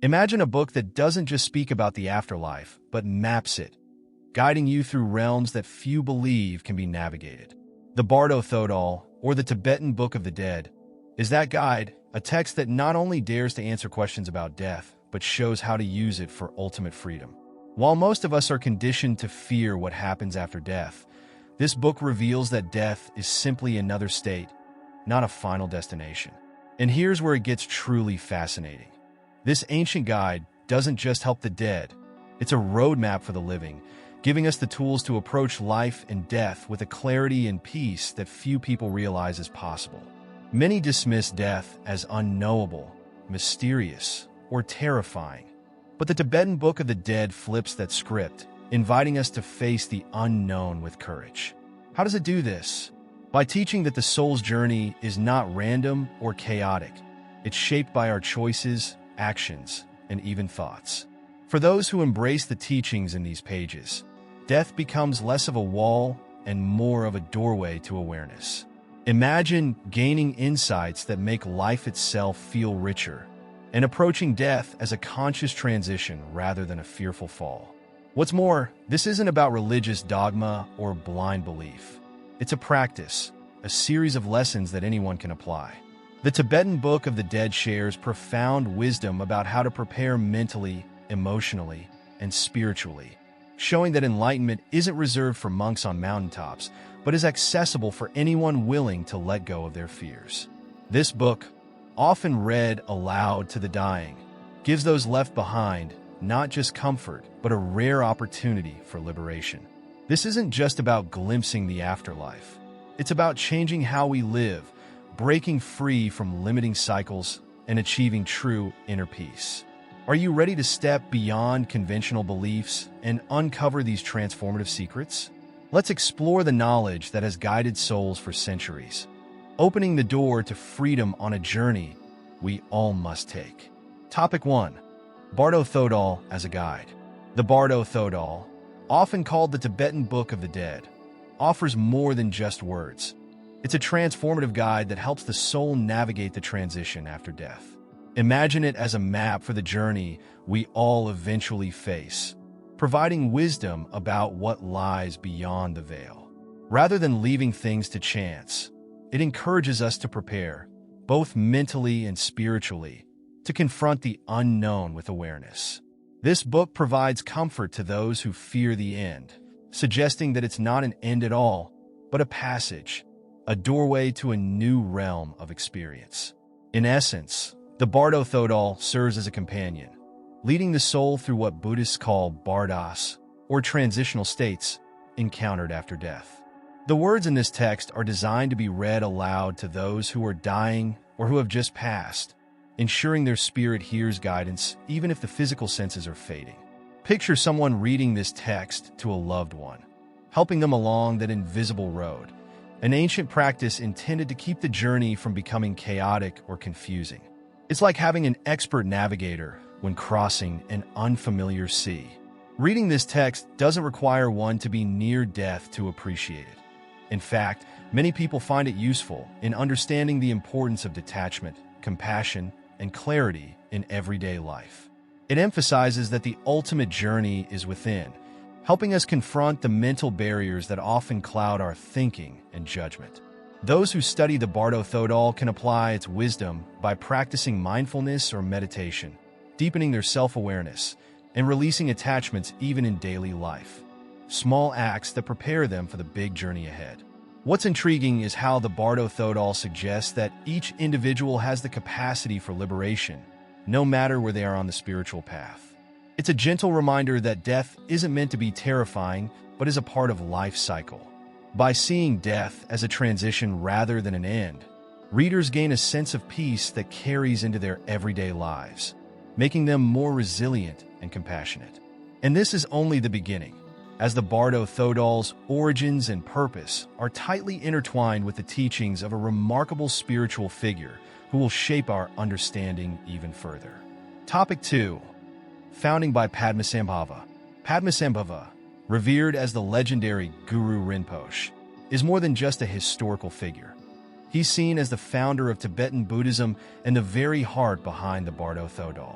Imagine a book that doesn't just speak about the afterlife, but maps it, guiding you through realms that few believe can be navigated. The Bardo Thodol, or the Tibetan Book of the Dead, is that guide, a text that not only dares to answer questions about death, but shows how to use it for ultimate freedom. While most of us are conditioned to fear what happens after death, this book reveals that death is simply another state, not a final destination. And here's where it gets truly fascinating. This ancient guide doesn't just help the dead, it's a roadmap for the living, giving us the tools to approach life and death with a clarity and peace that few people realize is possible. Many dismiss death as unknowable, mysterious, or terrifying. But the Tibetan Book of the Dead flips that script, inviting us to face the unknown with courage. How does it do this? By teaching that the soul's journey is not random or chaotic. It's shaped by our choices, actions, and even thoughts. For those who embrace the teachings in these pages, death becomes less of a wall and more of a doorway to awareness. Imagine gaining insights that make life itself feel richer, and approaching death as a conscious transition rather than a fearful fall. What's more, this isn't about religious dogma or blind belief. It's a practice, a series of lessons that anyone can apply. The Tibetan Book of the Dead shares profound wisdom about how to prepare mentally, emotionally, and spiritually, showing that enlightenment isn't reserved for monks on mountaintops, but is accessible for anyone willing to let go of their fears. This book, often read aloud to the dying, gives those left behind not just comfort, but a rare opportunity for liberation. This isn't just about glimpsing the afterlife. It's about changing how we live, breaking free from limiting cycles, and achieving true inner peace. Are you ready to step beyond conventional beliefs and uncover these transformative secrets? Let's explore the knowledge that has guided souls for centuries, opening the door to freedom on a journey we all must take. Topic 1. Bardo Thodol as a guide. The Bardo Thodol, often called the Tibetan Book of the Dead, offers more than just words. It's a transformative guide that helps the soul navigate the transition after death. Imagine it as a map for the journey we all eventually face, providing wisdom about what lies beyond the veil. Rather than leaving things to chance, it encourages us to prepare, both mentally and spiritually, to confront the unknown with awareness. This book provides comfort to those who fear the end, suggesting that it's not an end at all, but a passage, a doorway to a new realm of experience. In essence, the Bardo Thodol serves as a companion, leading the soul through what Buddhists call bardas, or transitional states, encountered after death. The words in this text are designed to be read aloud to those who are dying or who have just passed, ensuring their spirit hears guidance even if the physical senses are fading. Picture someone reading this text to a loved one, helping them along that invisible road, an ancient practice intended to keep the journey from becoming chaotic or confusing. It's like having an expert navigator when crossing an unfamiliar sea. Reading this text doesn't require one to be near death to appreciate it. In fact, many people find it useful in understanding the importance of detachment, compassion, and clarity in everyday life. It emphasizes that the ultimate journey is within, helping us confront the mental barriers that often cloud our thinking and judgment. Those who study the Bardo Thodol can apply its wisdom by practicing mindfulness or meditation, deepening their self-awareness, and releasing attachments even in daily life. Small acts that prepare them for the big journey ahead. What's intriguing is how the Bardo Thodol suggests that each individual has the capacity for liberation, no matter where they are on the spiritual path. It's a gentle reminder that death isn't meant to be terrifying, but is a part of life's cycle. By seeing death as a transition rather than an end, readers gain a sense of peace that carries into their everyday lives, making them more resilient and compassionate. And this is only the beginning, as the Bardo Thodol's origins and purpose are tightly intertwined with the teachings of a remarkable spiritual figure who will shape our understanding even further. Topic 2. Founding by Padmasambhava. Padmasambhava, revered as the legendary Guru Rinpoche, is more than just a historical figure. He's seen as the founder of Tibetan Buddhism and the very heart behind the Bardo Thodol.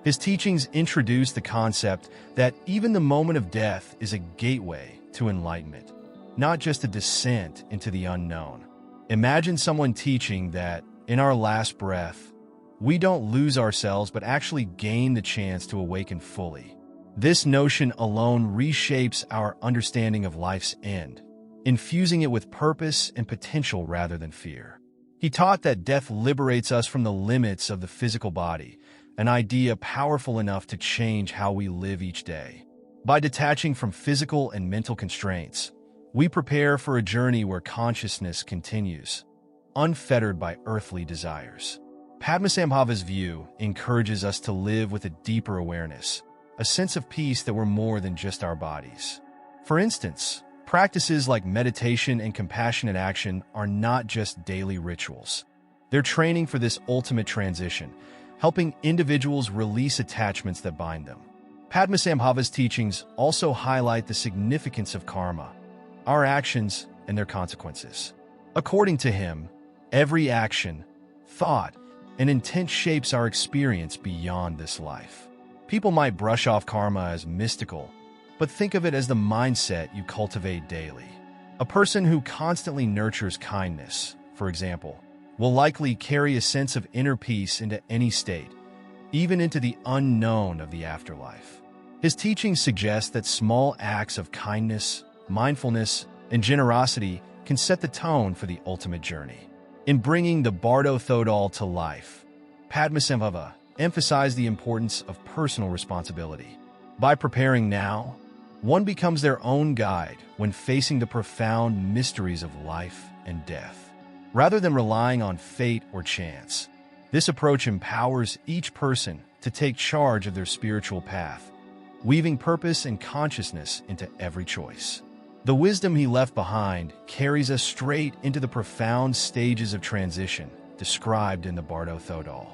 His teachings introduce the concept that even the moment of death is a gateway to enlightenment, not just a descent into the unknown. Imagine someone teaching that in our last breath, we don't lose ourselves but actually gain the chance to awaken fully. This notion alone reshapes our understanding of life's end, infusing it with purpose and potential rather than fear. He taught that death liberates us from the limits of the physical body, an idea powerful enough to change how we live each day. By detaching from physical and mental constraints, we prepare for a journey where consciousness continues, unfettered by earthly desires. Padmasambhava's view encourages us to live with a deeper awareness, a sense of peace that we're more than just our bodies. For instance, practices like meditation and compassionate action are not just daily rituals. They're training for this ultimate transition, helping individuals release attachments that bind them. Padmasambhava's teachings also highlight the significance of karma, our actions and their consequences. According to him, every action, thought, and intent shapes our experience beyond this life. People might brush off karma as mystical, but think of it as the mindset you cultivate daily. A person who constantly nurtures kindness, for example, will likely carry a sense of inner peace into any state, even into the unknown of the afterlife. His teachings suggest that small acts of kindness, mindfulness, and generosity can set the tone for the ultimate journey. In bringing the Bardo Thodol to life, Padmasambhava emphasized the importance of personal responsibility. By preparing now, one becomes their own guide when facing the profound mysteries of life and death. Rather than relying on fate or chance, this approach empowers each person to take charge of their spiritual path, weaving purpose and consciousness into every choice. The wisdom he left behind carries us straight into the profound stages of transition described in the Bardo Thodol.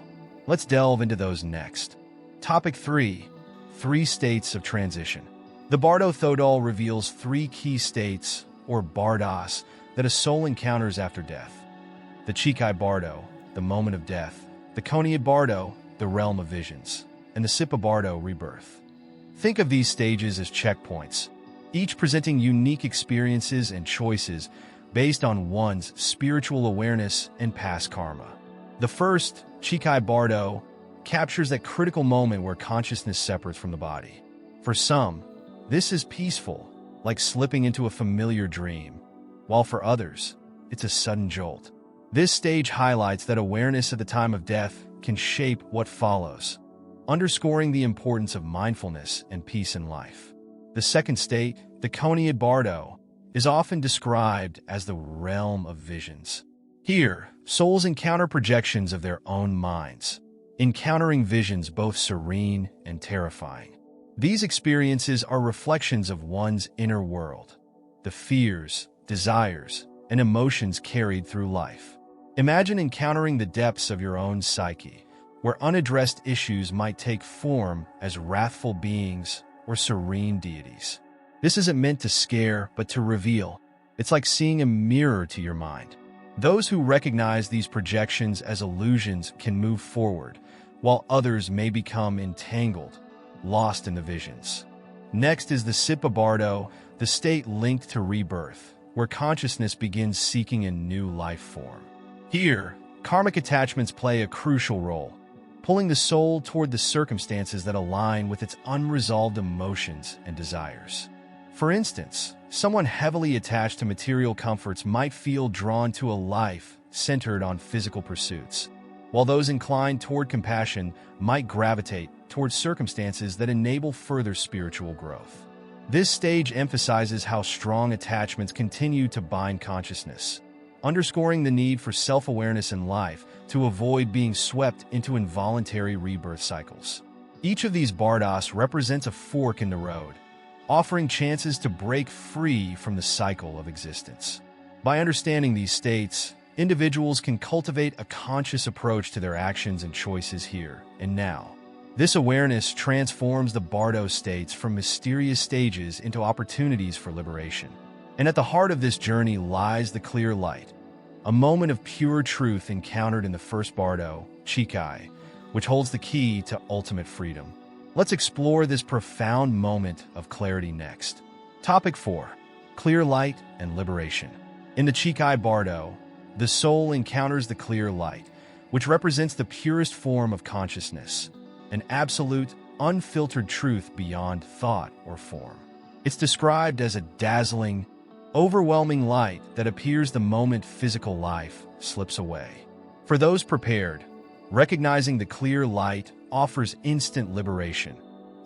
Let's delve into those next. Topic 3. 3 states of transition. The Bardo Thodol reveals 3 key states, or bardas, that a soul encounters after death. The Chikai Bardo, the moment of death, the Koniad Bardo, the realm of visions, and the Sipa Bardo, rebirth. Think of these stages as checkpoints, each presenting unique experiences and choices based on one's spiritual awareness and past karma. The first, Chikai Bardo, captures that critical moment where consciousness separates from the body. For some, this is peaceful, like slipping into a familiar dream, while for others, it's a sudden jolt. This stage highlights that awareness at the time of death can shape what follows, underscoring the importance of mindfulness and peace in life. The second state, the Koniad Bardo, is often described as the realm of visions. Here, souls encounter projections of their own minds, encountering visions both serene and terrifying. These experiences are reflections of one's inner world, the fears, desires, and emotions carried through life. Imagine encountering the depths of your own psyche, where unaddressed issues might take form as wrathful beings or serene deities. This isn't meant to scare, but to reveal. It's like seeing a mirror to your mind. Those who recognize these projections as illusions can move forward, while others may become entangled, lost in the visions. Next is the Sipa Bardo, the state linked to rebirth, where consciousness begins seeking a new life form. Here, karmic attachments play a crucial role, pulling the soul toward the circumstances that align with its unresolved emotions and desires. For instance, someone heavily attached to material comforts might feel drawn to a life centered on physical pursuits, while those inclined toward compassion might gravitate towards circumstances that enable further spiritual growth. This stage emphasizes how strong attachments continue to bind consciousness, underscoring the need for self-awareness in life to avoid being swept into involuntary rebirth cycles. Each of these bardas represents a fork in the road, offering chances to break free from the cycle of existence. By understanding these states, individuals can cultivate a conscious approach to their actions and choices here and now. This awareness transforms the Bardo states from mysterious stages into opportunities for liberation. And at the heart of this journey lies the clear light, a moment of pure truth encountered in the first Bardo, Chikai, which holds the key to ultimate freedom. Let's explore this profound moment of clarity next. Topic 4. Clear light and liberation. In the Chikai Bardo, the soul encounters the clear light, which represents the purest form of consciousness, an absolute, unfiltered truth beyond thought or form. It's described as a dazzling, overwhelming light that appears the moment physical life slips away. For those prepared, recognizing the clear light offers instant liberation,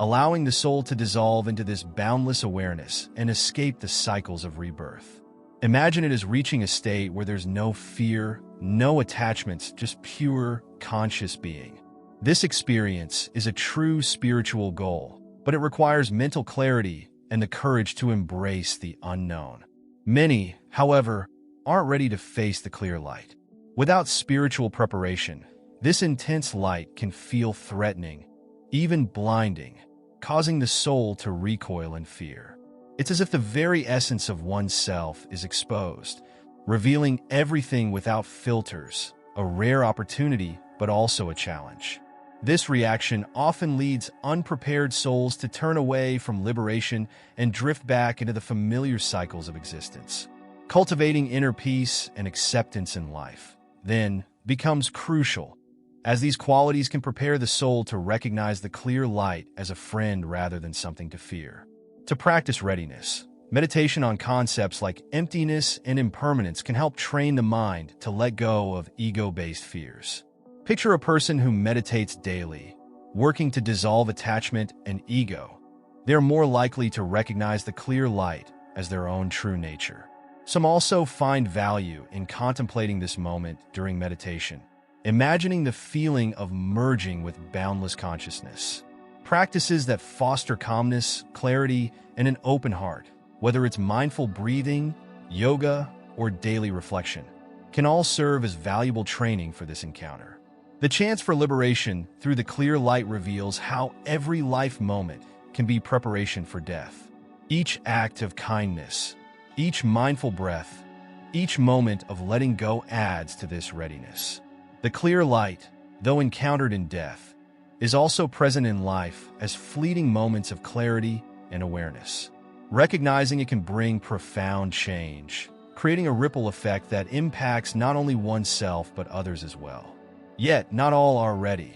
allowing the soul to dissolve into this boundless awareness and escape the cycles of rebirth. Imagine it as reaching a state where there's no fear, no attachments, just pure, conscious being. This experience is a true spiritual goal, but it requires mental clarity and the courage to embrace the unknown. Many, however, aren't ready to face the clear light. Without spiritual preparation, this intense light can feel threatening, even blinding, causing the soul to recoil in fear. It's as if the very essence of oneself is exposed, revealing everything without filters, a rare opportunity, but also a challenge. This reaction often leads unprepared souls to turn away from liberation and drift back into the familiar cycles of existence. Cultivating inner peace and acceptance in life, then, becomes crucial, as these qualities can prepare the soul to recognize the clear light as a friend rather than something to fear. To practice readiness, meditation on concepts like emptiness and impermanence can help train the mind to let go of ego-based fears. Picture a person who meditates daily, working to dissolve attachment and ego. They're more likely to recognize the clear light as their own true nature. Some also find value in contemplating this moment during meditation, imagining the feeling of merging with boundless consciousness. Practices that foster calmness, clarity, and an open heart, whether it's mindful breathing, yoga, or daily reflection, can all serve as valuable training for this encounter. The chance for liberation through the clear light reveals how every life moment can be preparation for death. Each act of kindness, each mindful breath, each moment of letting go adds to this readiness. The clear light, though encountered in death, is also present in life as fleeting moments of clarity and awareness. Recognizing it can bring profound change, creating a ripple effect that impacts not only oneself but others as well. Yet, not all are ready,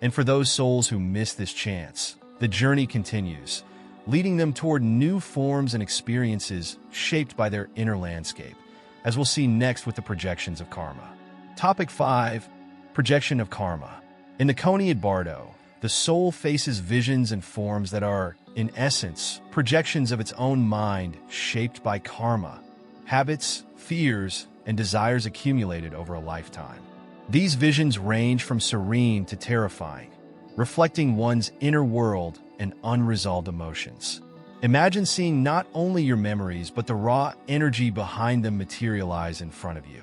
and for those souls who miss this chance, the journey continues, leading them toward new forms and experiences shaped by their inner landscape, as we'll see next with the projections of karma. Topic 5. Projection of karma. In the Coneyad Bardo, the soul faces visions and forms that are, in essence, projections of its own mind shaped by karma, habits, fears, and desires accumulated over a lifetime. These visions range from serene to terrifying, reflecting one's inner world and unresolved emotions. Imagine seeing not only your memories but the raw energy behind them materialize in front of you.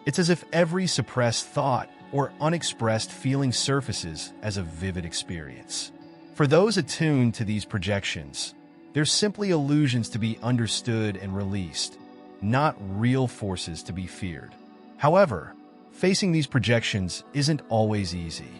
It's as if every suppressed thought or unexpressed feeling surfaces as a vivid experience. For those attuned to these projections, they're simply illusions to be understood and released, not real forces to be feared. However, facing these projections isn't always easy.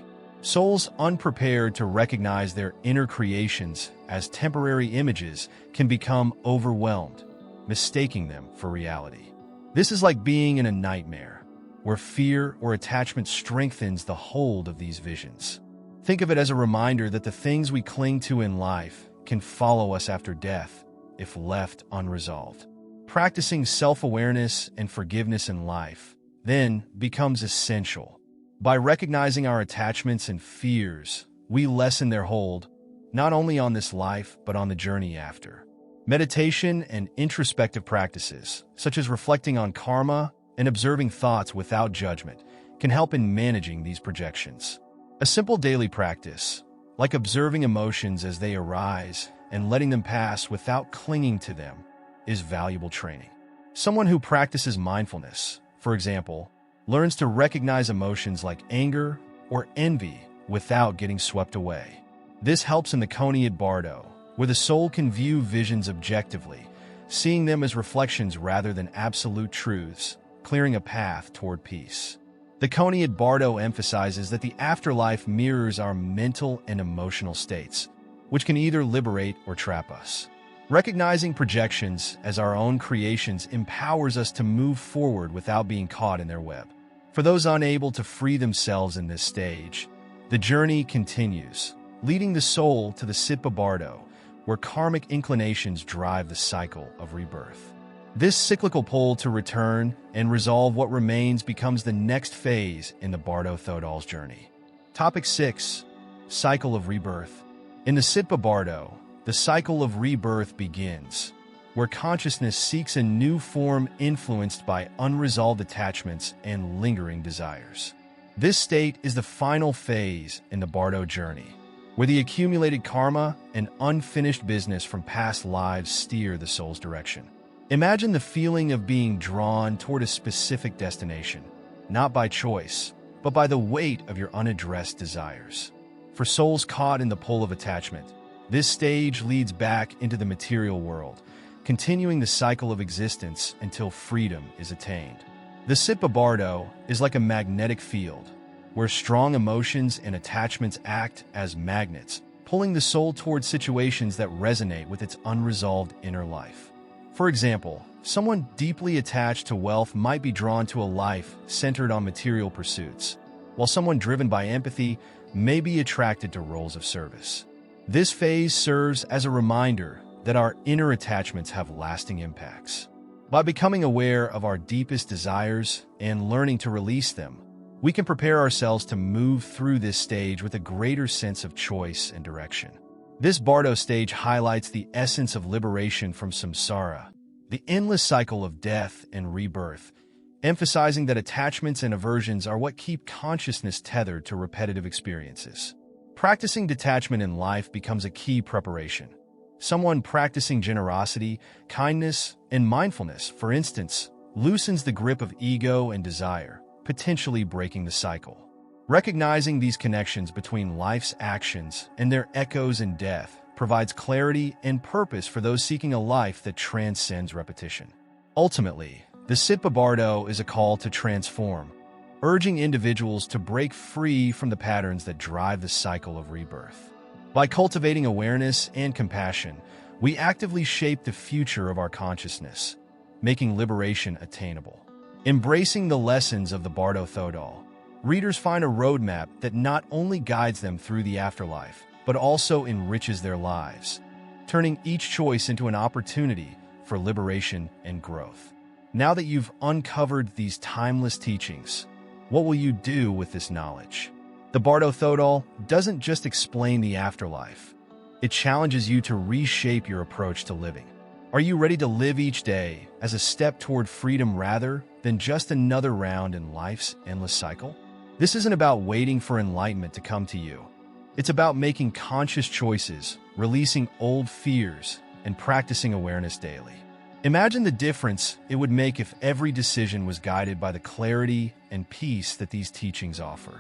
Souls unprepared to recognize their inner creations as temporary images can become overwhelmed, mistaking them for reality. This is like being in a nightmare, where fear or attachment strengthens the hold of these visions. Think of it as a reminder that the things we cling to in life can follow us after death if left unresolved. Practicing self-awareness and forgiveness in life then becomes essential. By recognizing our attachments and fears, we lessen their hold, not only on this life, but on the journey after. Meditation and introspective practices, such as reflecting on karma and observing thoughts without judgment, can help in managing these projections. A simple daily practice, like observing emotions as they arise and letting them pass without clinging to them, is valuable training. Someone who practices mindfulness, for example, learns to recognize emotions like anger or envy without getting swept away. This helps in the Coneyad Bardo, where the soul can view visions objectively, seeing them as reflections rather than absolute truths, clearing a path toward peace. The The Coneyad Bardo emphasizes that the afterlife mirrors our mental and emotional states, which can either liberate or trap us. Recognizing projections as our own creations empowers us to move forward without being caught in their web. For those unable to free themselves in this stage, the journey continues, leading the soul to the Sitpa Bardo, where karmic inclinations drive the cycle of rebirth. This cyclical pull to return and resolve what remains becomes the next phase in the Bardo Thodol's journey. Topic 6. Cycle of Rebirth. In the Sitpa Bardo, the cycle of rebirth begins, where consciousness seeks a new form influenced by unresolved attachments and lingering desires. This state is the final phase in the Bardo journey, where the accumulated karma and unfinished business from past lives steer the soul's direction. Imagine the feeling of being drawn toward a specific destination, not by choice, but by the weight of your unaddressed desires. For souls caught in the pull of attachment, this stage leads back into the material world, continuing the cycle of existence until freedom is attained. The Sitpa Bardo is like a magnetic field, where strong emotions and attachments act as magnets, pulling the soul towards situations that resonate with its unresolved inner life. For example, someone deeply attached to wealth might be drawn to a life centered on material pursuits, while someone driven by empathy may be attracted to roles of service. This phase serves as a reminder that our inner attachments have lasting impacts. By becoming aware of our deepest desires and learning to release them, we can prepare ourselves to move through this stage with a greater sense of choice and direction. This Bardo stage highlights the essence of liberation from samsara, the endless cycle of death and rebirth, emphasizing that attachments and aversions are what keep consciousness tethered to repetitive experiences. Practicing detachment in life becomes a key preparation. Someone practicing generosity, kindness, and mindfulness, for instance, loosens the grip of ego and desire, potentially breaking the cycle. Recognizing these connections between life's actions and their echoes in death provides clarity and purpose for those seeking a life that transcends repetition. Ultimately, the Sitpa Bardo is a call to transform, urging individuals to break free from the patterns that drive the cycle of rebirth. By cultivating awareness and compassion, we actively shape the future of our consciousness, making liberation attainable. Embracing the lessons of the Bardo Thodol, readers find a roadmap that not only guides them through the afterlife, but also enriches their lives, turning each choice into an opportunity for liberation and growth. Now that you've uncovered these timeless teachings, what will you do with this knowledge? The Bardo Thodol doesn't just explain the afterlife. It challenges you to reshape your approach to living. Are you ready to live each day as a step toward freedom rather than just another round in life's endless cycle? This isn't about waiting for enlightenment to come to you. It's about making conscious choices, releasing old fears, and practicing awareness daily. Imagine the difference it would make if every decision was guided by the clarity and peace that these teachings offer.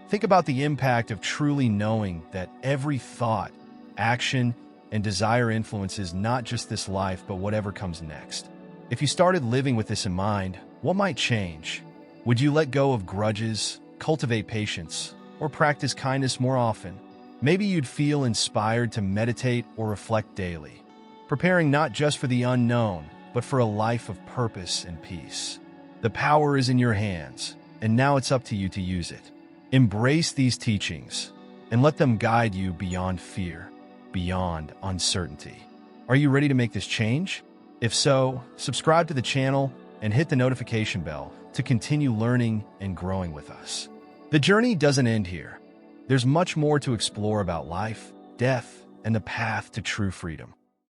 Think about the impact of truly knowing that every thought, action, and desire influences not just this life, but whatever comes next. If you started living with this in mind, what might change? Would you let go of grudges, cultivate patience, or practice kindness more often? Maybe you'd feel inspired to meditate or reflect daily, preparing not just for the unknown, but for a life of purpose and peace. The power is in your hands, and now it's up to you to use it. Embrace these teachings and let them guide you beyond fear, beyond uncertainty. Are you ready to make this change? If so, subscribe to the channel and hit the notification bell to continue learning and growing with us. The journey doesn't end here. There's much more to explore about life, death, and the path to true freedom.